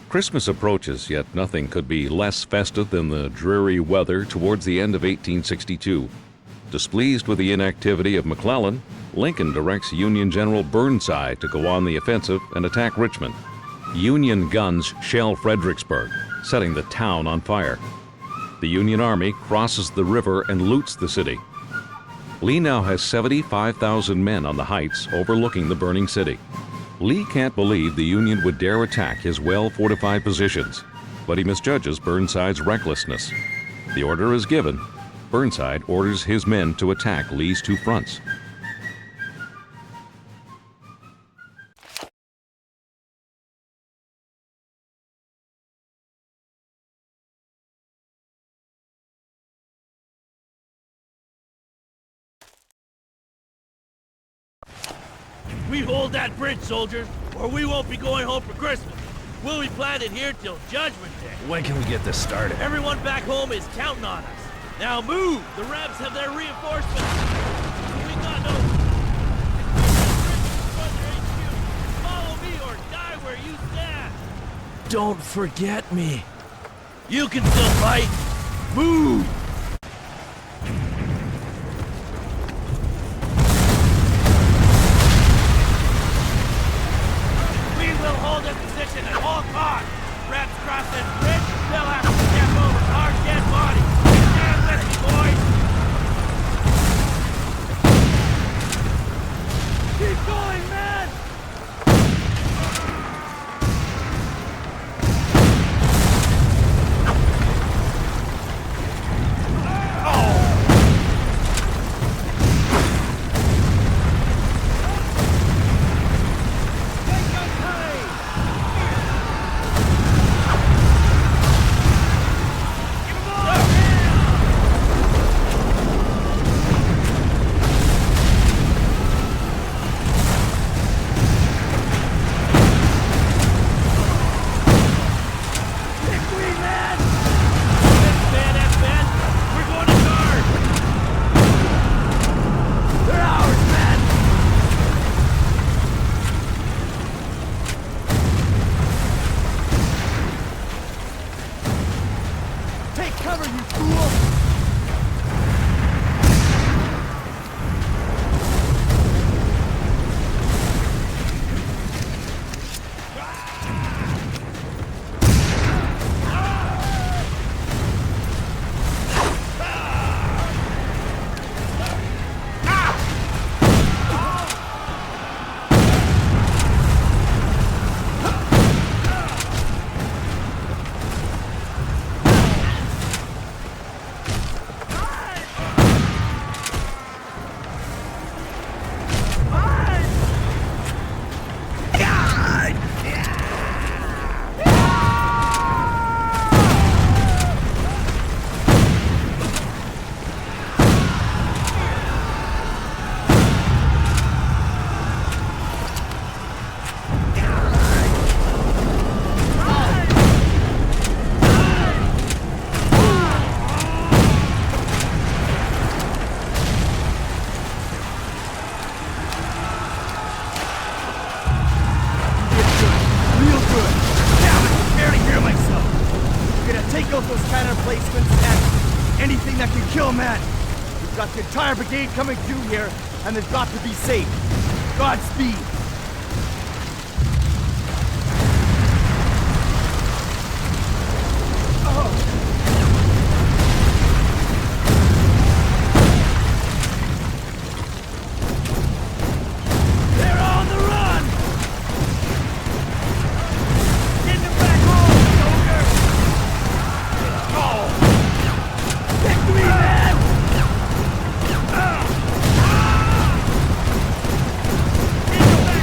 Christmas approaches, yet nothing could be less festive than the dreary weather towards the end of 1862. Displeased with the inactivity of McClellan, Lincoln directs Union General Burnside to go on the offensive and attack Richmond. Union guns shell Fredericksburg, setting the town on fire. The Union Army crosses the river and loots the city. Lee now has 75,000 men on the heights overlooking the burning city. Lee can't believe the Union would dare attack his well-fortified positions, but he misjudges Burnside's recklessness. The order is given. Burnside orders his men to attack Lee's two fronts. We hold that bridge, soldiers, or we won't be going home for Christmas. We'll be planted here till Judgment Day. When can we get this started? Everyone back home is counting on us. Now move! The Rebs have their reinforcements. We got no... Follow me or die where you stand. Don't forget me. You can still fight. Move! Hold this position at all costs. Rebs cross this bridge, they'll have to step over our dead bodies. Stand with me, boys! Keep going, man! Got the entire brigade coming through here, and they've got to be safe. Godspeed. Get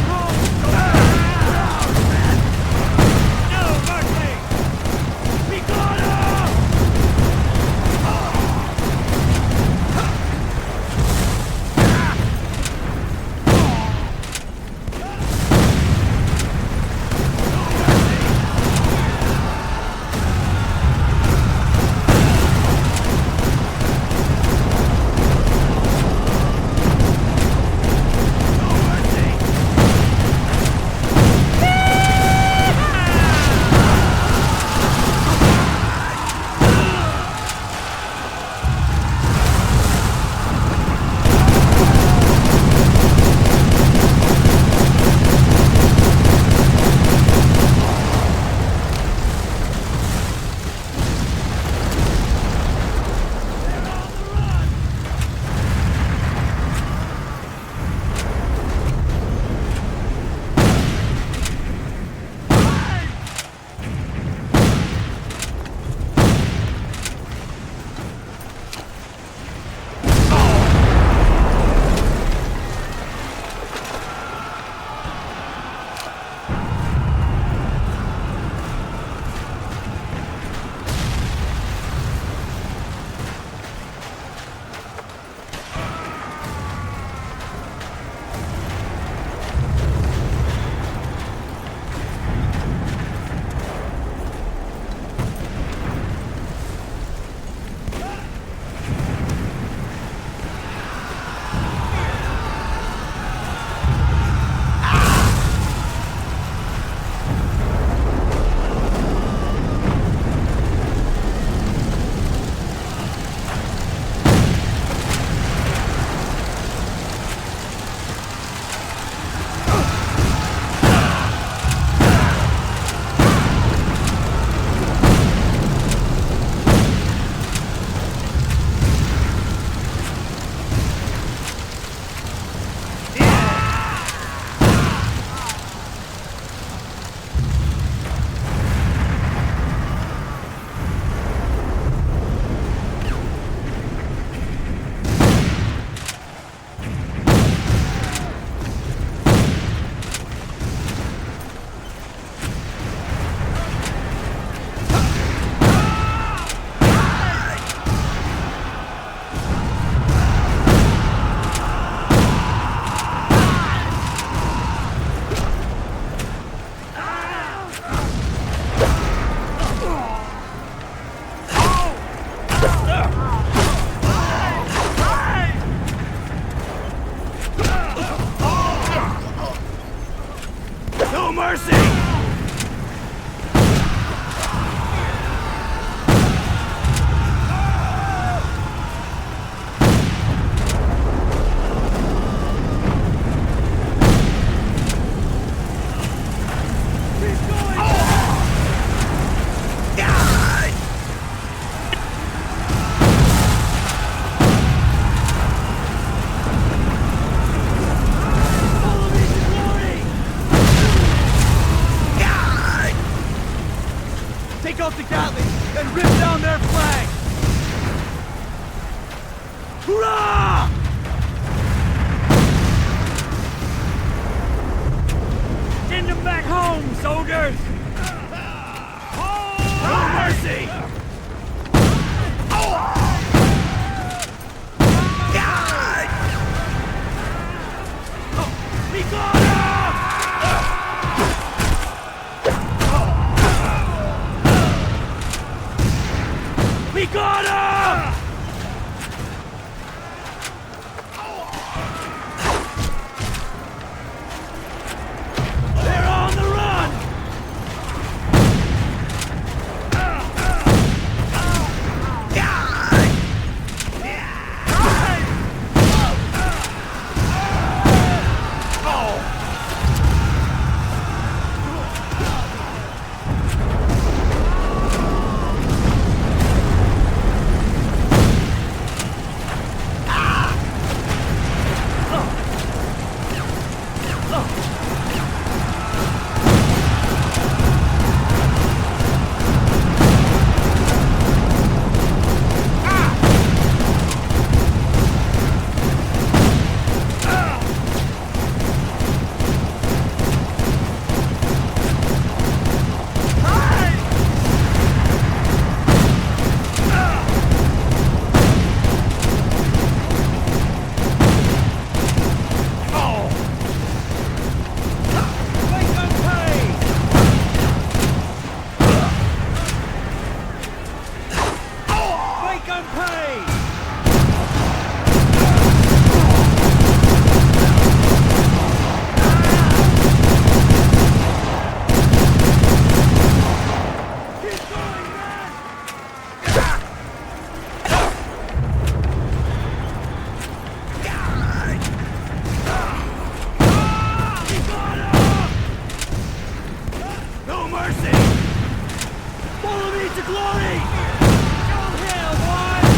No mercy! Take out the Gatling, then rip down their flag! Hurrah! Send them back home, soldiers! No mercy! We got him! We got him! They're on the run! No mercy! Follow me to glory! Downhill, boys!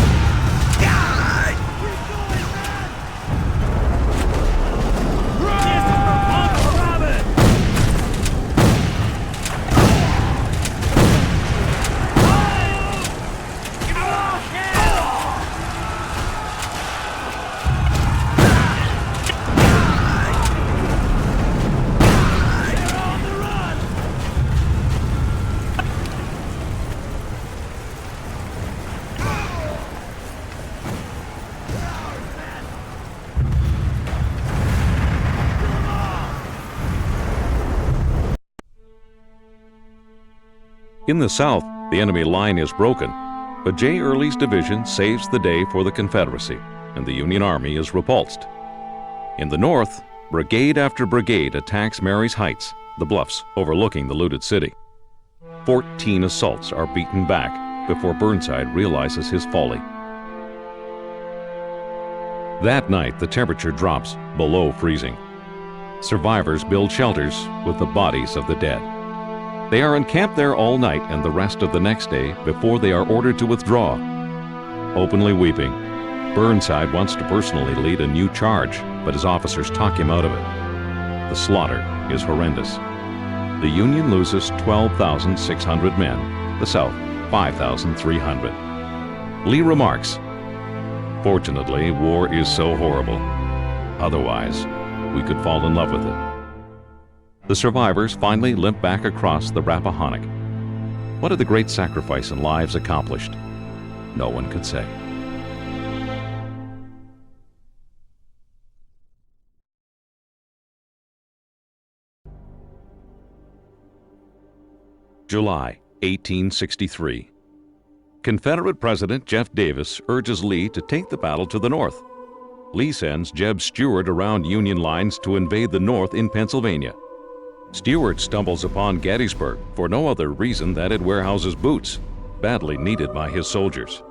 Keep going, man! This is for Punk Robin! Give me all hell! They're on the run! In the south, the enemy line is broken, but J. Early's division saves the day for the Confederacy, and the Union Army is repulsed. In the north, brigade after brigade attacks Mary's Heights, the bluffs overlooking the looted city. 14 assaults are beaten back before Burnside realizes his folly. That night, the temperature drops below freezing. Survivors build shelters with the bodies of the dead. They are encamped there all night and the rest of the next day before they are ordered to withdraw. Openly weeping, Burnside wants to personally lead a new charge, but his officers talk him out of it. The slaughter is horrendous. The Union loses 12,600 men, the South 5,300. Lee remarks, "Fortunately, war is so horrible. Otherwise, we could fall in love with it." The survivors finally limp back across the Rappahannock. What had the great sacrifice and lives accomplished? No one could say. July 1863. Confederate President Jeff Davis urges Lee to take the battle to the north. Lee sends Jeb Stuart around Union lines to invade the north in Pennsylvania. Stuart stumbles upon Gettysburg for no other reason than it warehouses boots, badly needed by his soldiers.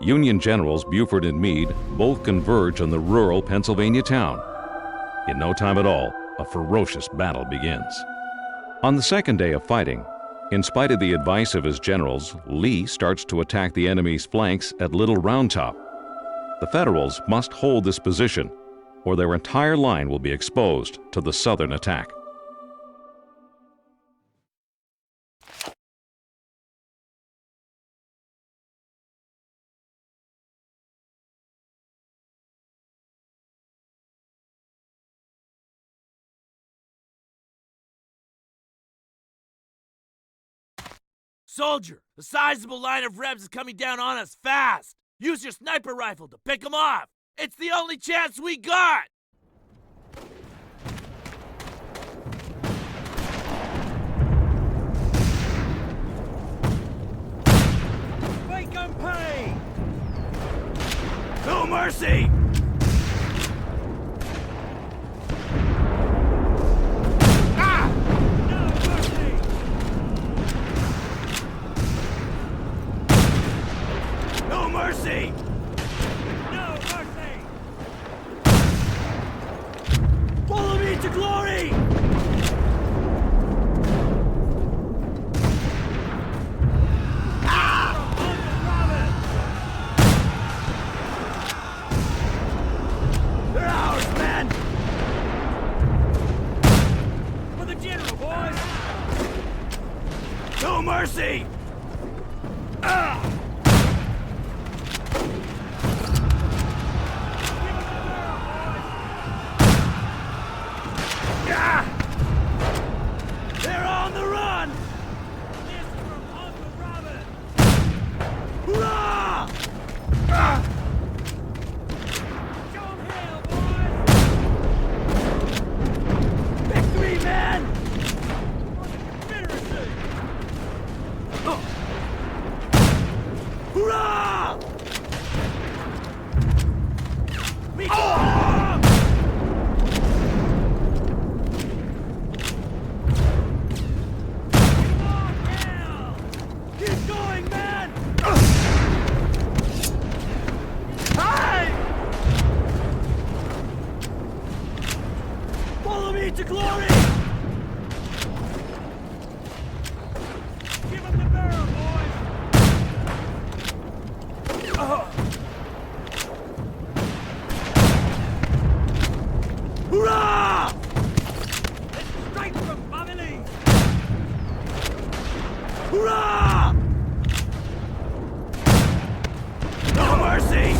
Union generals Buford and Meade both converge on the rural Pennsylvania town. In no time at all, a ferocious battle begins. On the second day of fighting, in spite of the advice of his generals, Lee starts to attack the enemy's flanks at Little Round Top. The Federals must hold this position, or their entire line will be exposed to the Southern attack. Soldier, a sizable line of Rebs is coming down on us fast. Use your sniper rifle to pick them off. It's the only chance we got! Make 'em pay! No mercy! Mercy! No mercy! Follow me to glory! They're ours, man! For the general, boys! No mercy! They're on the run! This is from Uncle Robin! Hurrah! Show 'em hell, boys! Victory, man! For the Confederacy! Hurrah! We go! Follow me to glory! Give him the barrel, boys! Hurrah! Let's strike from Bobby Lee! Hurrah! No mercy!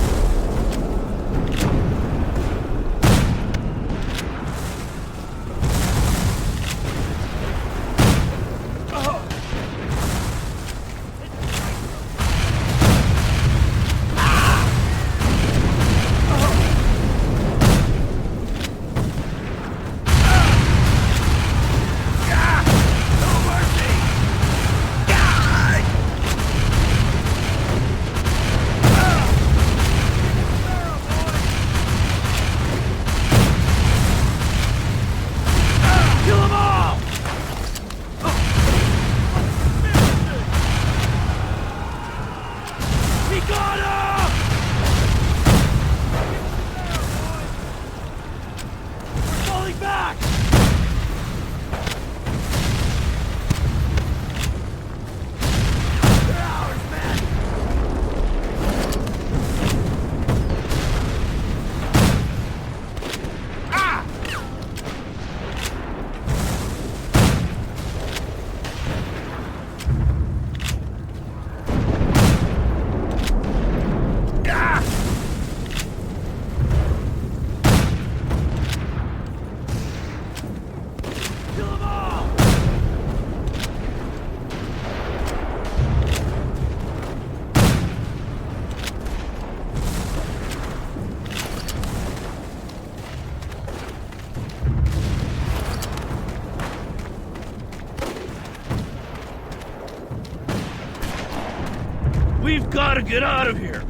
We've got to get out of here.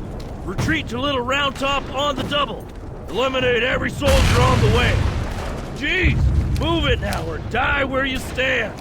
Retreat to Little Round Top on the double. Eliminate every soldier on the way. Jeez, Move it now or die where you stand!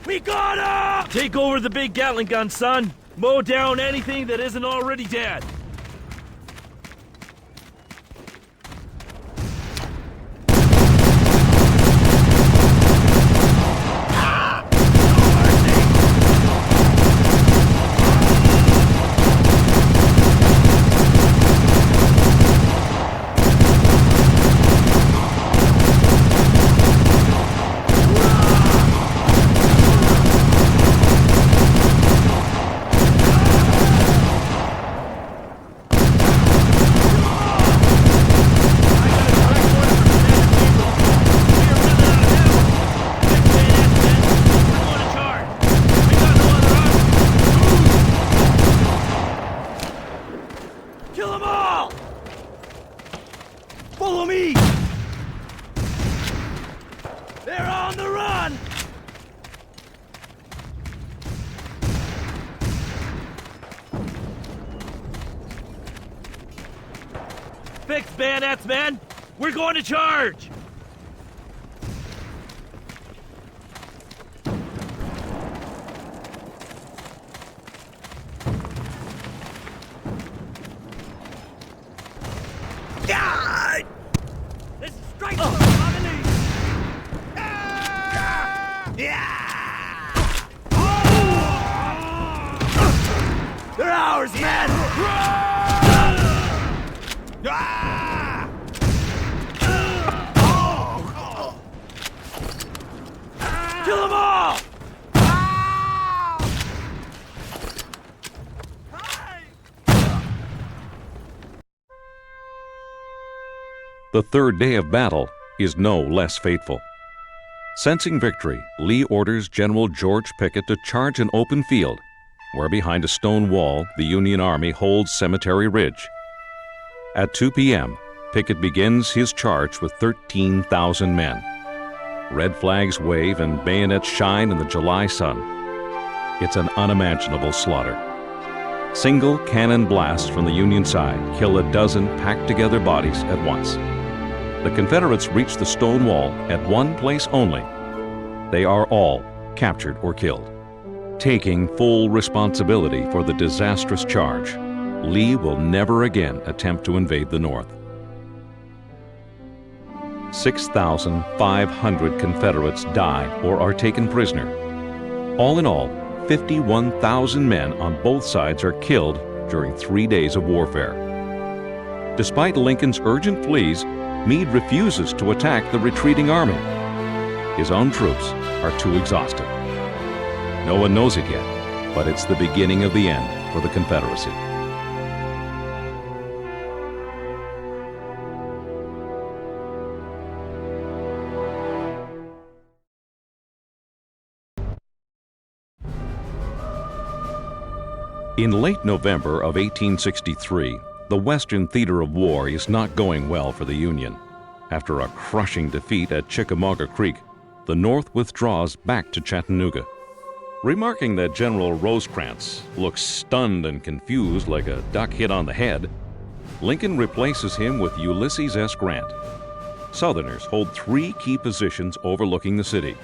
We got him! Take over the big Gatling gun, son. Mow down anything that isn't already dead. Follow me! They're on the run! Fixed bayonets, men! We're going to charge! This is strike for family! They're ours, man! Kill them all! The third day of battle is no less fateful. Sensing victory, Lee orders General George Pickett to charge an open field, where behind a stone wall the Union Army holds Cemetery Ridge. At 2 p.m., Pickett begins his charge with 13,000 men. Red flags wave and bayonets shine in the July sun. It's an unimaginable slaughter. Single cannon blasts from the Union side kill a dozen packed-together bodies at once. The Confederates reach the stone wall at one place only. They are all captured or killed. Taking full responsibility for the disastrous charge, Lee will never again attempt to invade the North. 6,500 Confederates die or are taken prisoner. All in all, 51,000 men on both sides are killed during 3 days of warfare. Despite Lincoln's urgent pleas, Meade refuses to attack the retreating army. His own troops are too exhausted. No one knows it yet, but it's the beginning of the end for the Confederacy. In late November of 1863, the Western theater of war is not going well for the Union. After a crushing defeat at Chickamauga Creek, the North withdraws back to Chattanooga. Remarking that General Rosecrans looks stunned and confused like a duck hit on the head, Lincoln replaces him with Ulysses S. Grant. Southerners hold 3 key positions overlooking the city.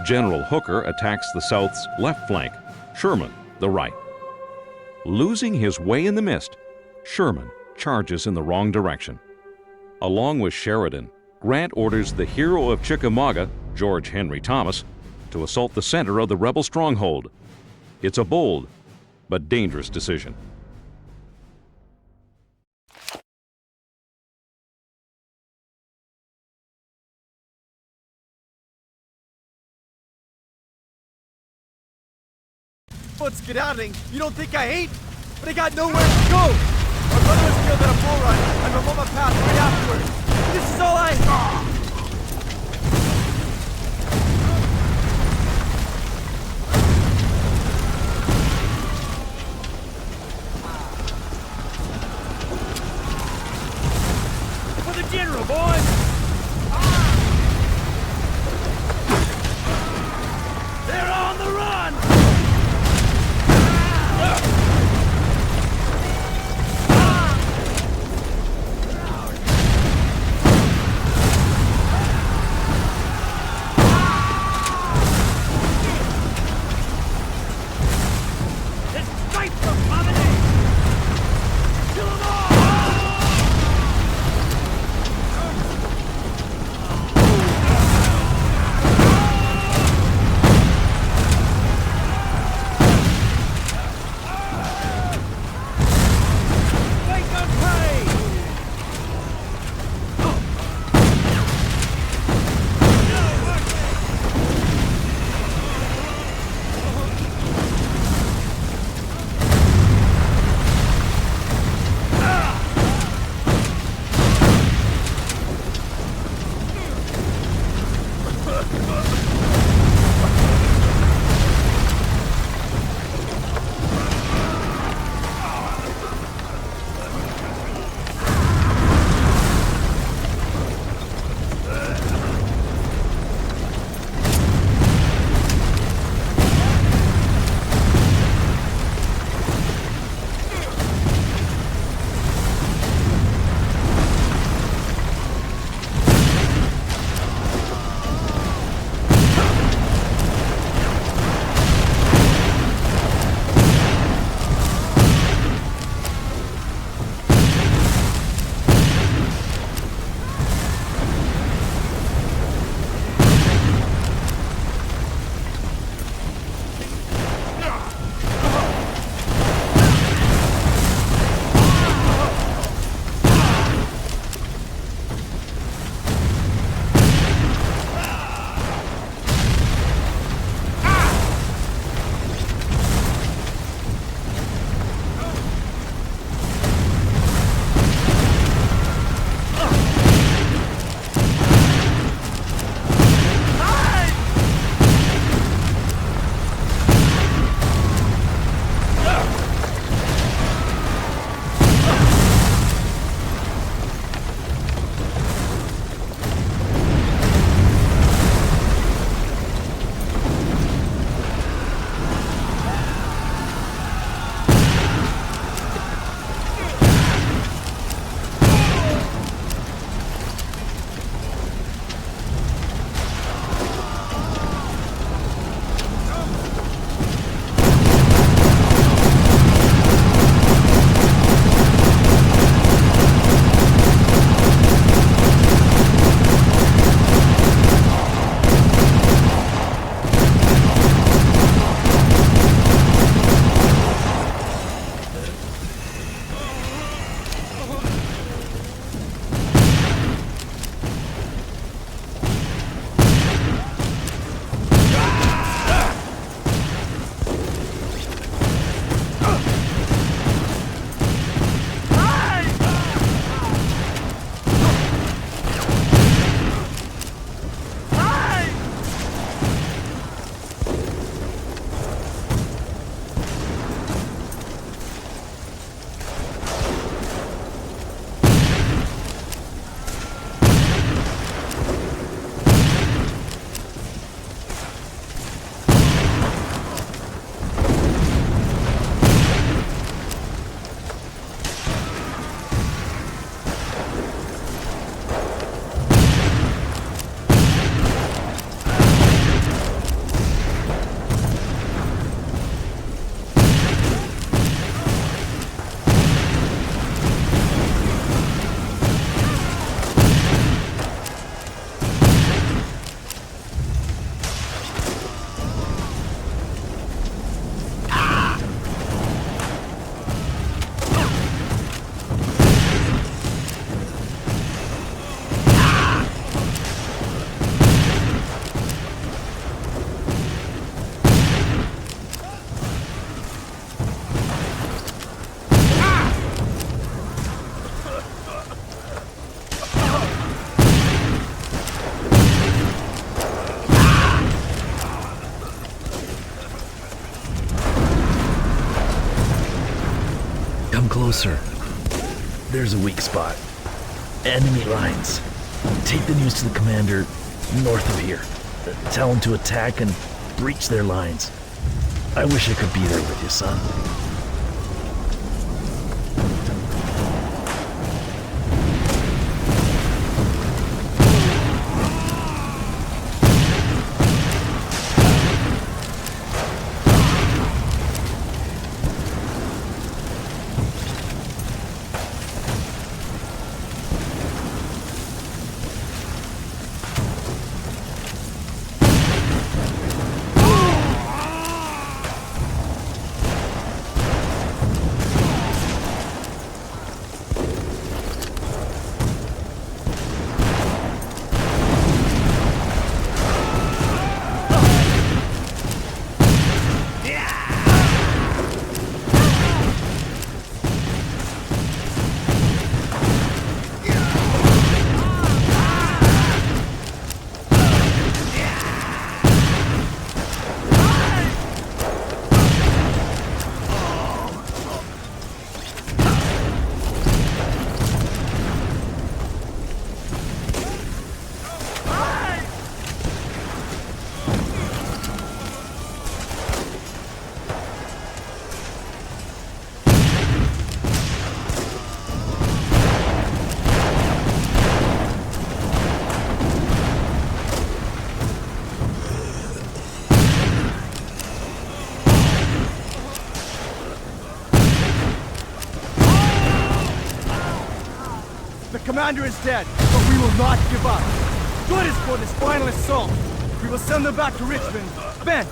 General Hooker attacks the South's left flank, Sherman the right. Losing his way in the mist, Sherman charges in the wrong direction. Along with Sheridan, Grant orders the hero of Chickamauga, George Henry Thomas, to assault the center of the rebel stronghold. It's a bold but dangerous decision. But skedaddling, you don't think I hate? But I got nowhere to go! My brother was killed at a bull run, and I'm on my path right afterwards. This is all I... For the general, boys! They're on the run! closer. There's a weak spot. Enemy lines. Take the news to the commander north of here. Tell him to attack and breach their lines. I wish I could be there with you, son. The commander is dead, but we will not give up. Join us for this final assault. We will send them back to Richmond. Ben,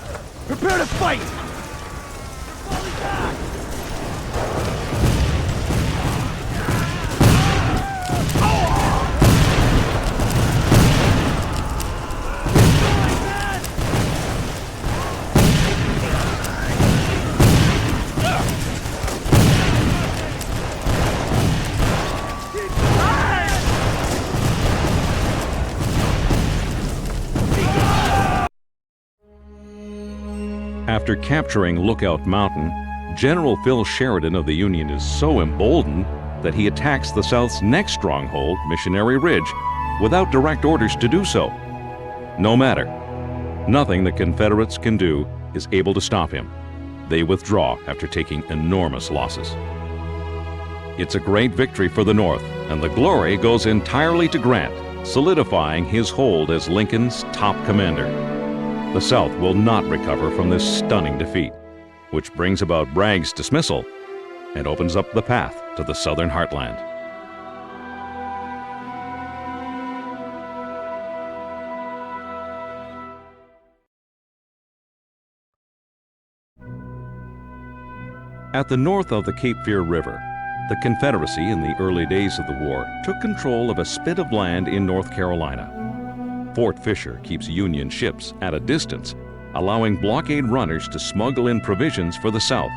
prepare to fight! They're falling back! After capturing Lookout Mountain, General Phil Sheridan of the Union is so emboldened that he attacks the South's next stronghold, Missionary Ridge, without direct orders to do so. No matter. Nothing the Confederates can do is able to stop him. They withdraw after taking enormous losses. It's a great victory for the North, and the glory goes entirely to Grant, solidifying his hold as Lincoln's top commander. The South will not recover from this stunning defeat, which brings about Bragg's dismissal and opens up the path to the Southern heartland. At the north of the Cape Fear River, the Confederacy in the early days of the war took control of a spit of land in North Carolina. Fort Fisher keeps Union ships at a distance, allowing blockade runners to smuggle in provisions for the South.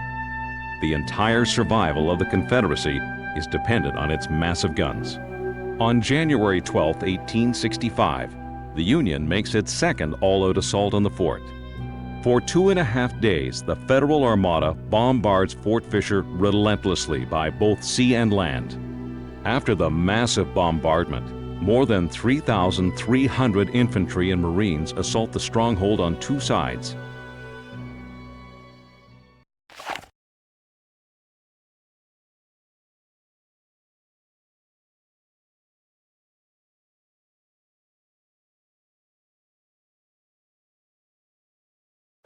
The entire survival of the Confederacy is dependent on its massive guns. On January 12, 1865, the Union makes its second all-out assault on the fort. For 2.5 days, the Federal Armada bombards Fort Fisher relentlessly by both sea and land. After the massive bombardment, more than 3,300 infantry and Marines assault the stronghold on two sides.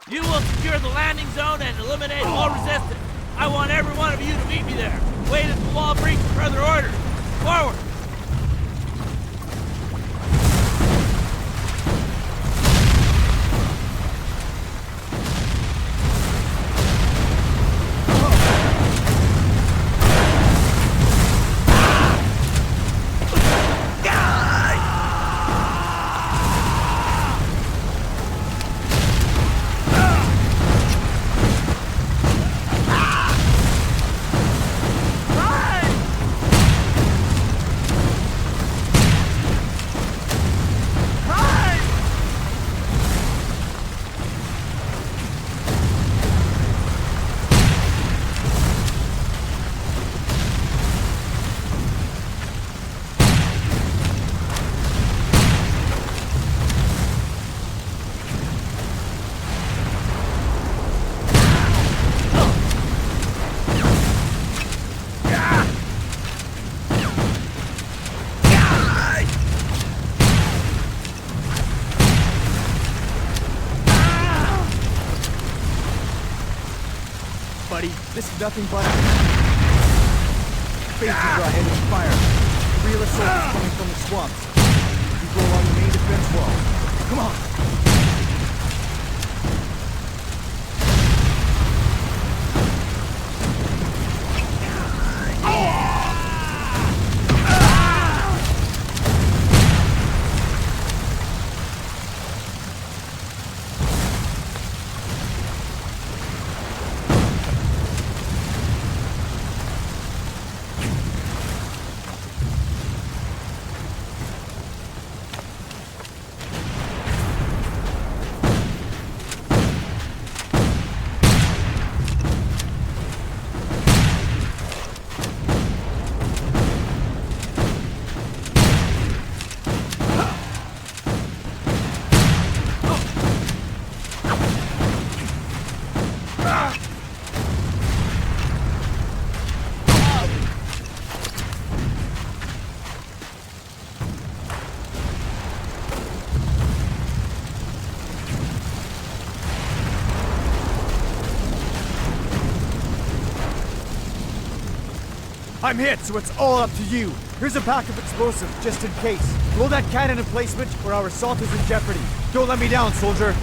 You will secure the landing zone and eliminate all resistance. I want every one of you to meet me there. Wait at the wall breach for further orders. Forward! buddy. This is nothing but a... Faces are ahead of fire. Real assault coming from the swamps. We go along the main defense wall. Come on! I'm hit, so it's all up to you. Here's a pack of explosives, just in case. Blow that cannon in placement, or our assault is in jeopardy. Don't let me down, soldier.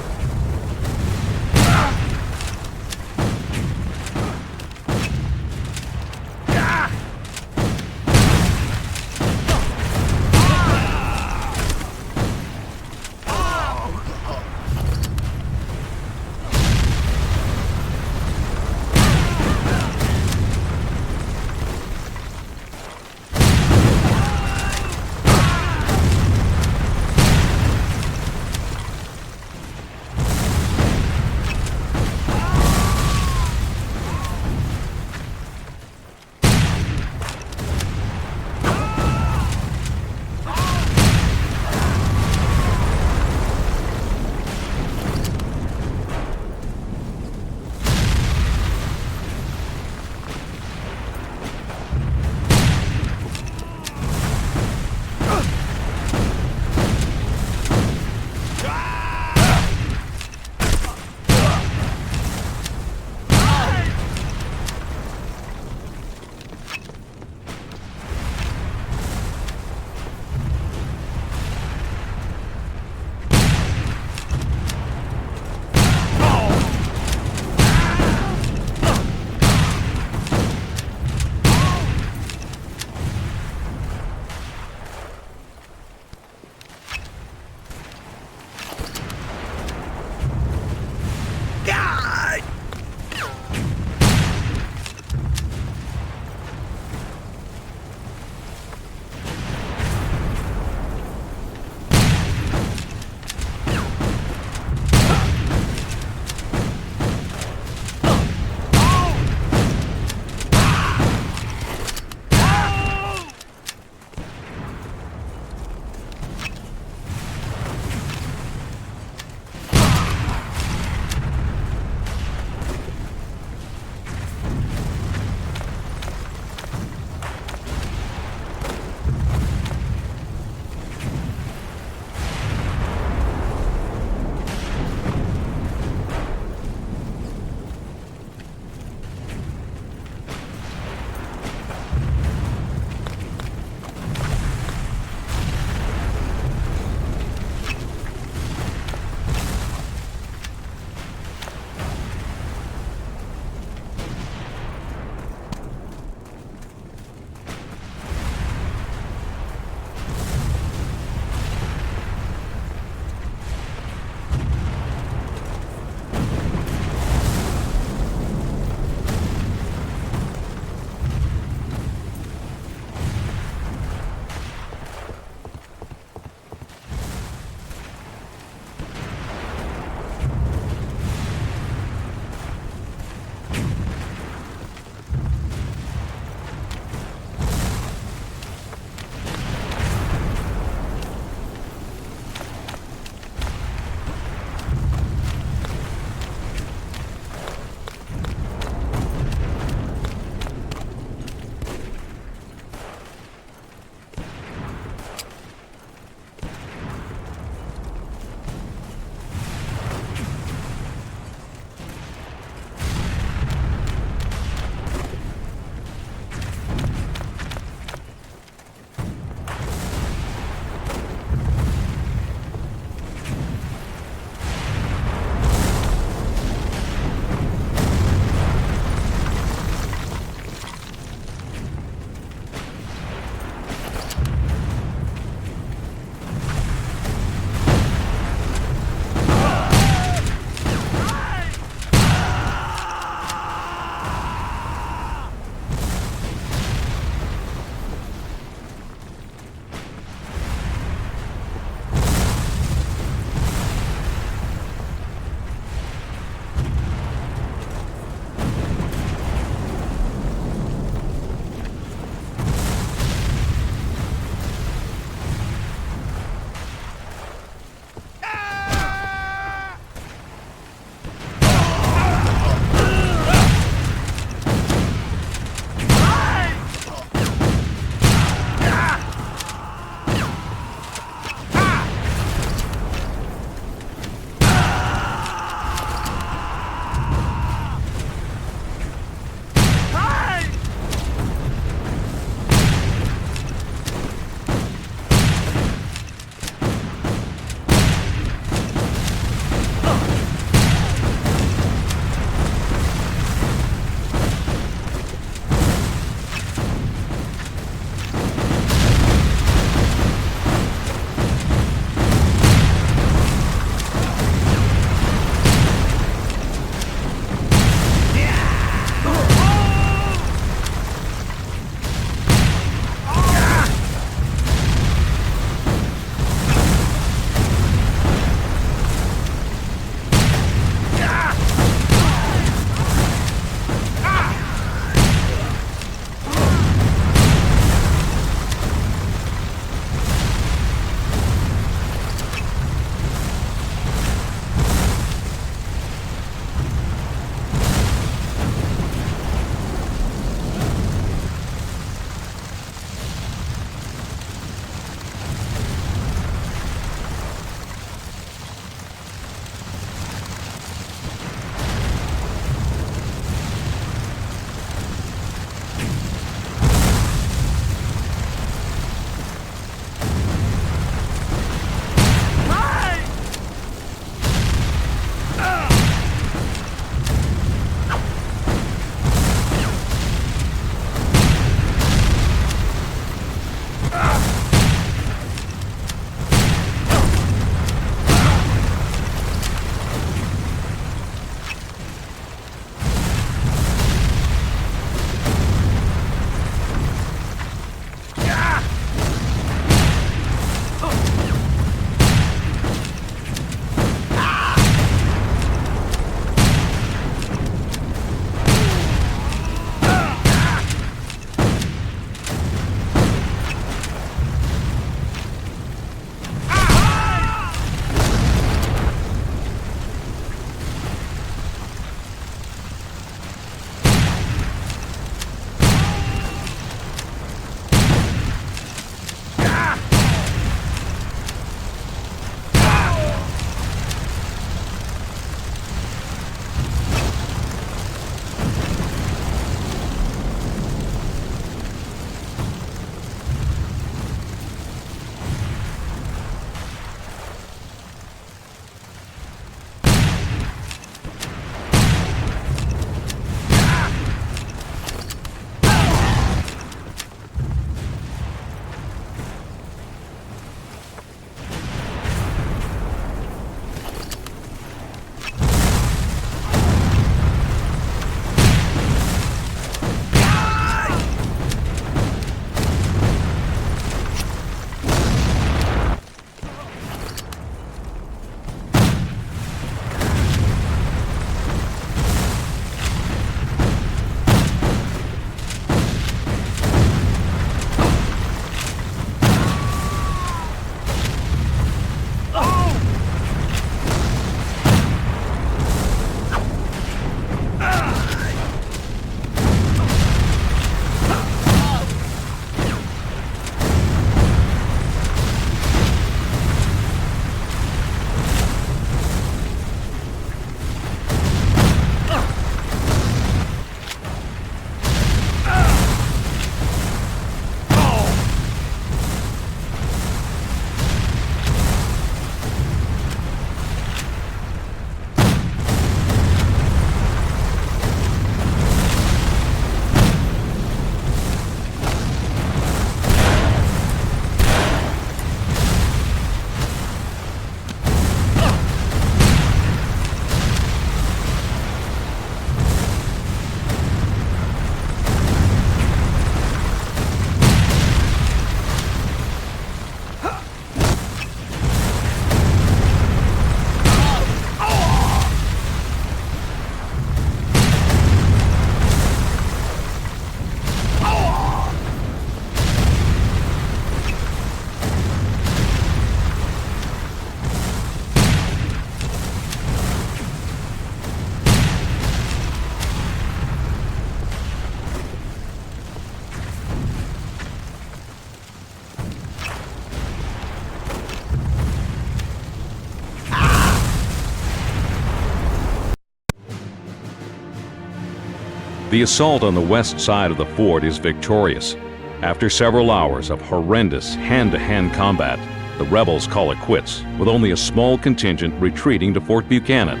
The assault on the west side of the fort is victorious. After several hours of horrendous hand-to-hand combat, the rebels call it quits, with only a small contingent retreating to Fort Buchanan.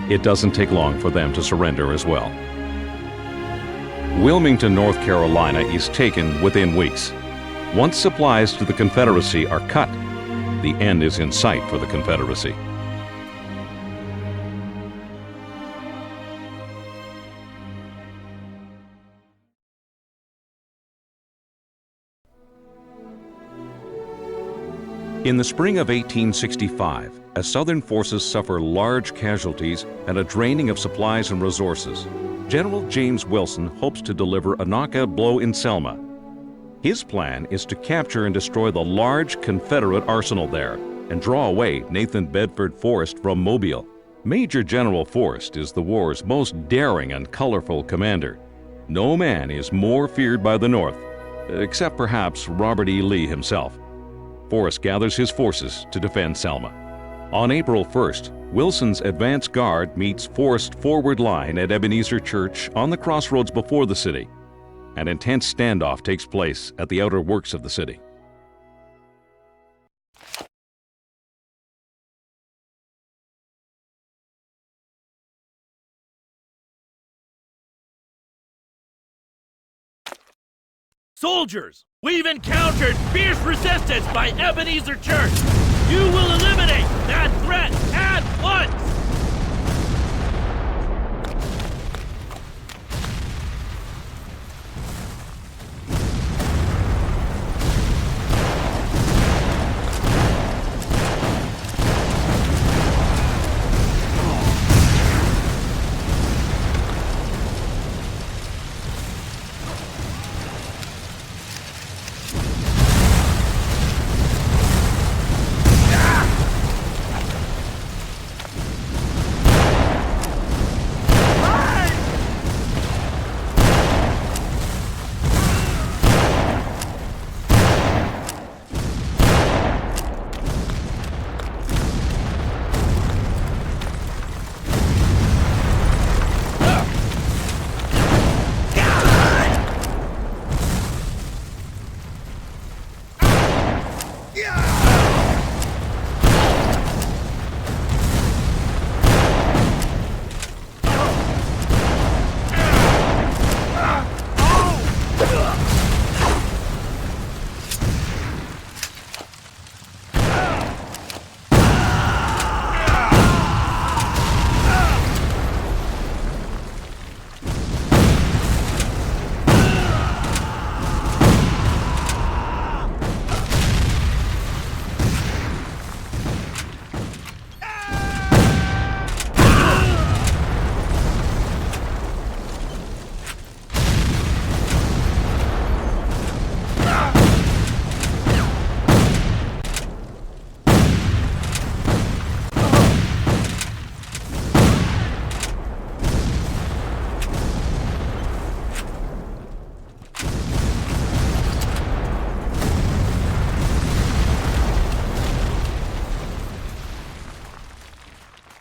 It doesn't take long for them to surrender as well. Wilmington, North Carolina is taken within weeks. Once supplies to the Confederacy are cut, the end is in sight for the Confederacy. In the spring of 1865, as Southern forces suffer large casualties and a draining of supplies and resources, General James Wilson hopes to deliver a knockout blow in Selma. His plan is to capture and destroy the large Confederate arsenal there and draw away Nathan Bedford Forrest from Mobile. Major General Forrest is the war's most daring and colorful commander. No man is more feared by the North, except perhaps Robert E. Lee himself. Forrest gathers his forces to defend Selma. On April 1st, Wilson's advance guard meets Forrest's forward line at Ebenezer Church on the crossroads before the city. An intense standoff takes place at the outer works of the city. Soldiers, we've encountered fierce resistance by Ebenezer Church. You will eliminate that threat at once!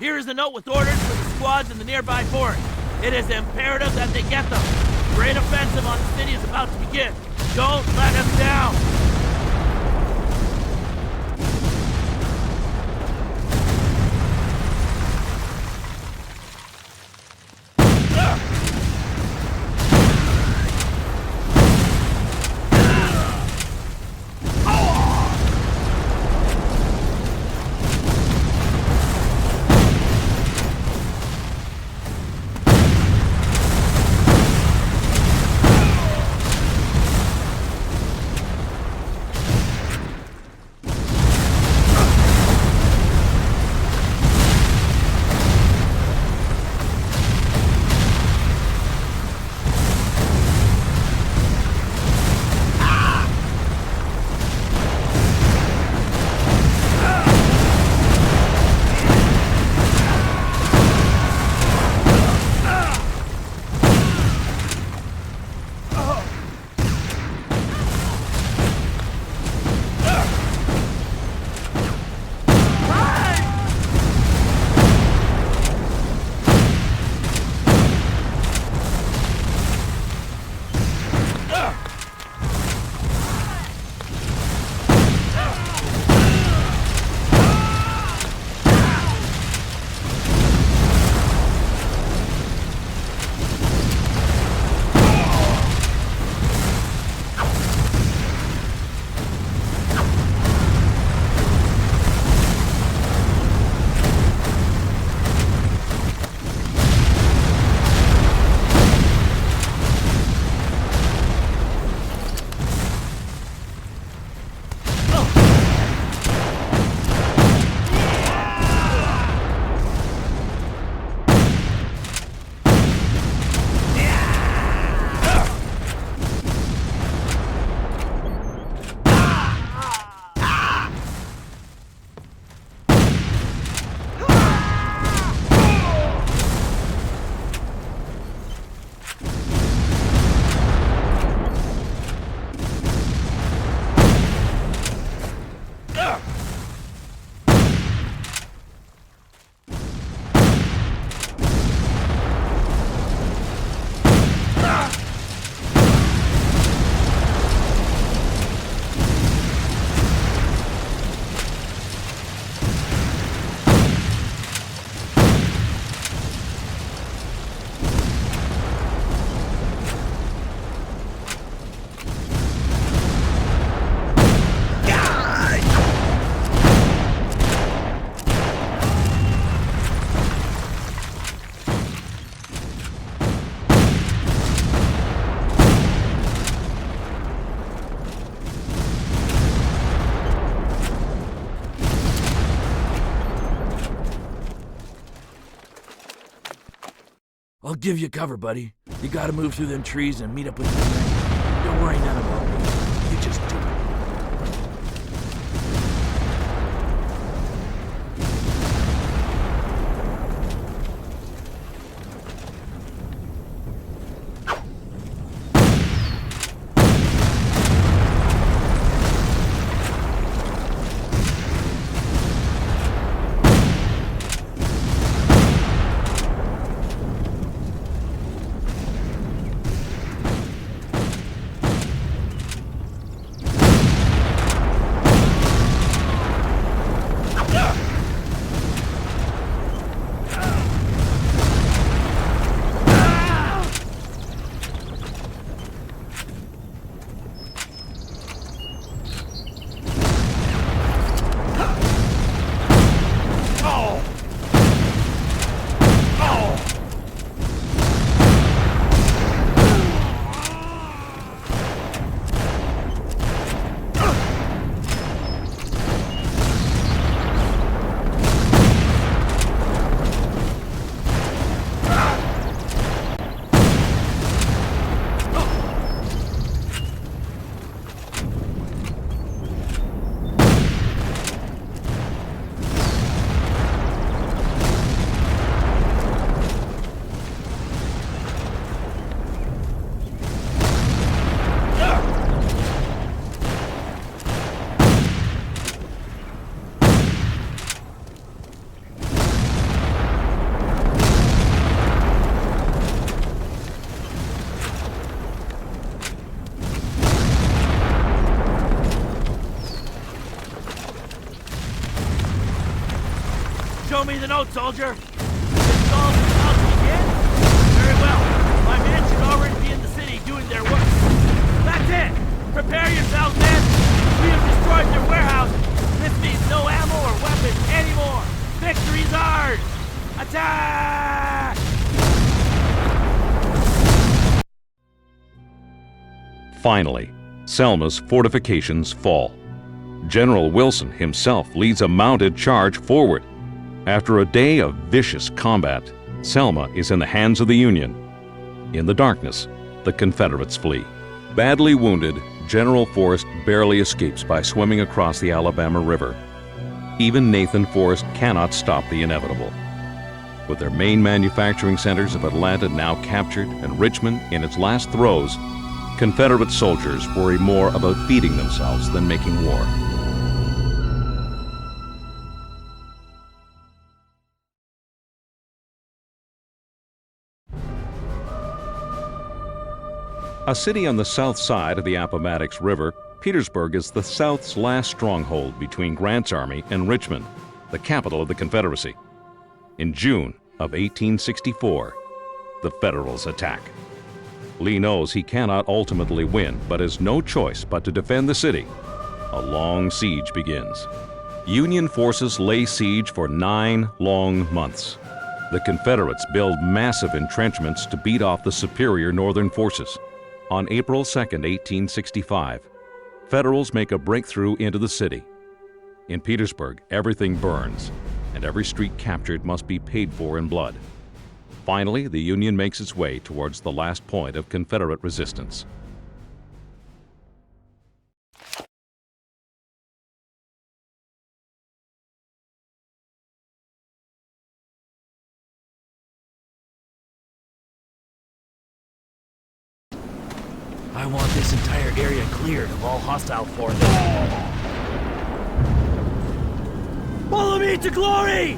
Here is a note with orders for the squads in the nearby fort. It is imperative that they get them. Great offensive on the city is about to begin. Don't let us down! I'll give you cover, buddy. You gotta move through them trees and meet up with the commander. Don't worry none about me. You just do it. Show me the note, soldier. This call's about to begin? Very well. My men should already be in the city doing their work. That's it. Prepare yourselves, men. We have destroyed their warehouse. This means no ammo or weapons anymore. Victory's ours. Attack! Finally, Selma's fortifications fall. General Wilson himself leads a mounted charge forward. After a day of vicious combat, Selma is in the hands of the Union. In the darkness, the Confederates flee. Badly wounded, General Forrest barely escapes by swimming across the Alabama River. Even Nathan Forrest cannot stop the inevitable. With their main manufacturing centers of Atlanta now captured and Richmond in its last throes, Confederate soldiers worry more about feeding themselves than making war. A city on the south side of the Appomattox River, Petersburg is the South's last stronghold between Grant's army and Richmond, the capital of the Confederacy. In June of 1864, the Federals attack. Lee knows he cannot ultimately win, but has no choice but to defend the city. A long siege begins. Union forces lay siege for 9 long months. The Confederates build massive entrenchments to beat off the superior Northern forces. On April 2, 1865, Federals make a breakthrough into the city. In Petersburg, everything burns, and every street captured must be paid for in blood. Finally, the Union makes its way towards the last point of Confederate resistance. I want this entire area cleared of all hostile forces. Follow me to glory!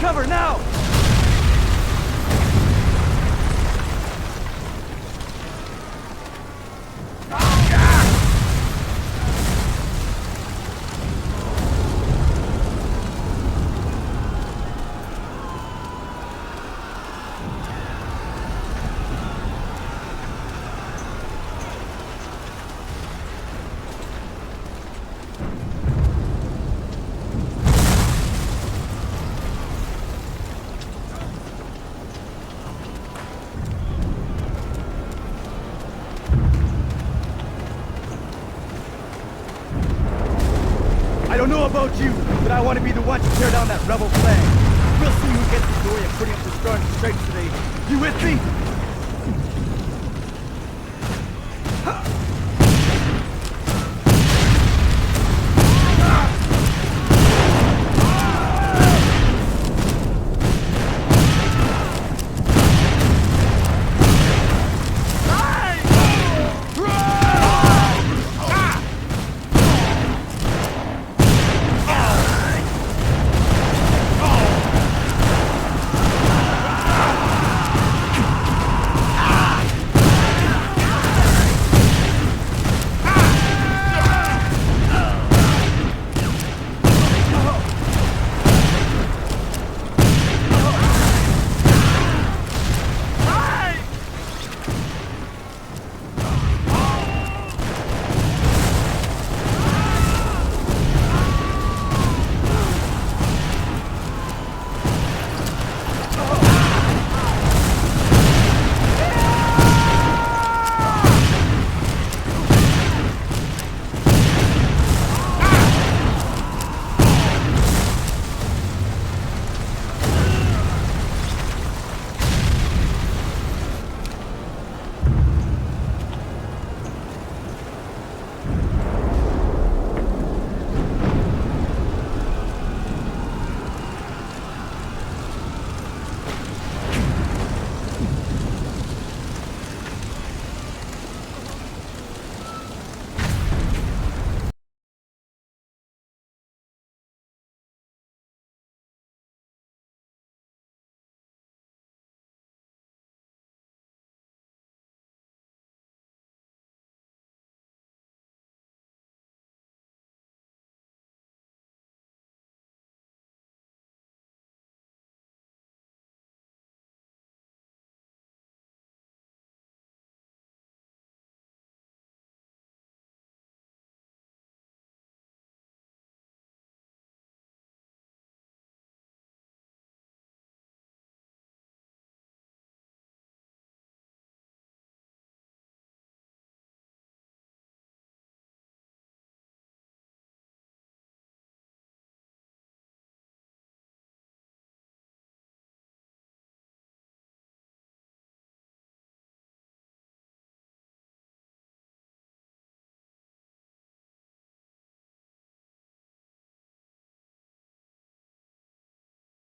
Cover now! I don't know about you, but I want to be the one to tear down that rebel flag. We'll see who gets the glory of putting up the Stars and Stripes today. You with me?